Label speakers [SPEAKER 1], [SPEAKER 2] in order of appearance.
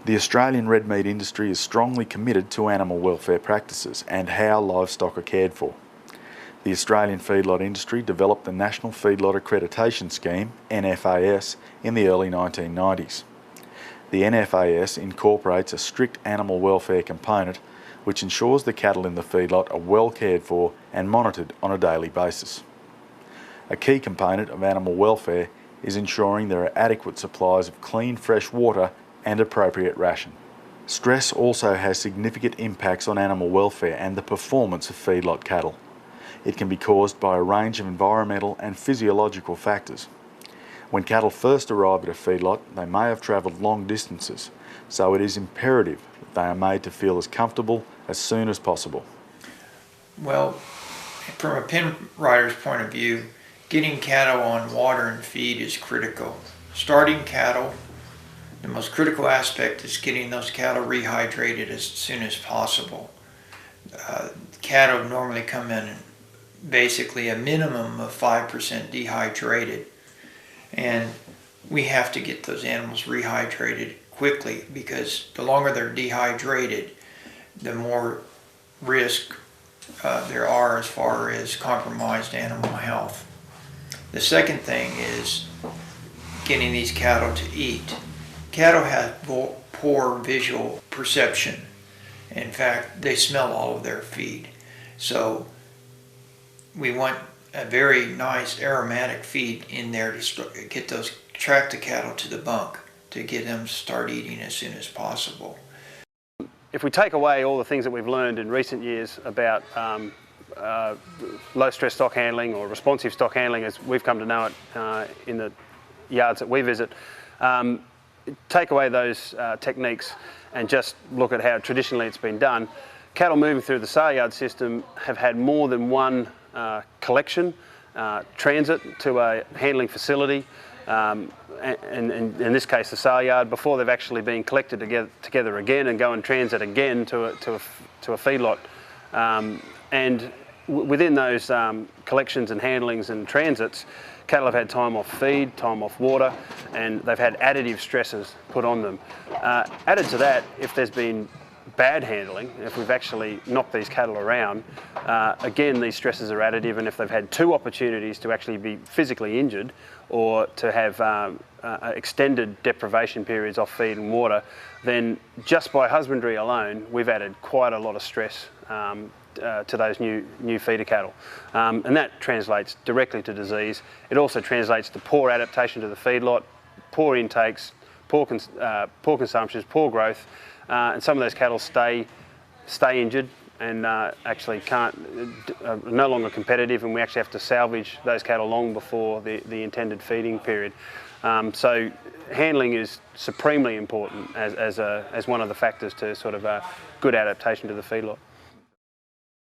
[SPEAKER 1] The Australian red meat industry is strongly committed to animal welfare practices and how livestock are cared for. The Australian feedlot industry developed the National Feedlot Accreditation Scheme, NFAS, in the early 1990s. The NFAS incorporates a strict animal welfare component which ensures the cattle in the feedlot are well cared for and monitored on a daily basis. A key component of animal welfare is ensuring there are adequate supplies of clean fresh water and appropriate ration. Stress also has significant impacts on animal welfare and the performance of feedlot cattle. It can be caused by a range of environmental and physiological factors. When cattle first arrive at a feedlot, they may have travelled long distances, so it is imperative that they are made to feel as comfortable as soon as possible.
[SPEAKER 2] Well, from a pen rider's point of view, getting cattle on water and feed is critical. Starting cattle, the most critical aspect is getting those cattle rehydrated as soon as possible. Cattle normally come in basically a minimum of 5% dehydrated, and we have to get those animals rehydrated quickly, because the longer they're dehydrated, the more risk there are as far as compromised animal health. The second thing is getting these cattle to eat. Cattle have poor visual perception. In fact, they smell all of their feed. So we want a very nice aromatic feed in there to track the cattle to the bunk, to get them to start eating as soon as possible.
[SPEAKER 3] If we take away all the things that we've learned in recent years about low stress stock handling or responsive stock handling, as we've come to know it in the yards that we visit, take away those techniques and just look at how traditionally it's been done, cattle moving through the sale yard system have had more than one collection, transit to a handling facility, and in this case the sale yard, before they've actually been collected together again and go and transit again to a feedlot. And within those collections and handlings and transits, cattle have had time off feed, time off water, and they've had additive stresses put on them. Added to that, if there's been bad handling, if we've actually knocked these cattle around, again these stresses are additive, and if they've had two opportunities to actually be physically injured or to have extended deprivation periods off feed and water, then just by husbandry alone we've added quite a lot of stress to those new feeder cattle, and that translates directly to disease. It also translates to poor adaptation to the feedlot, poor intakes, poor consumptions, poor growth, and some of those cattle stay injured and actually are no longer competitive, and we actually have to salvage those cattle long before the intended feeding period. So handling is supremely important as one of the factors to sort of good adaptation to the feedlot.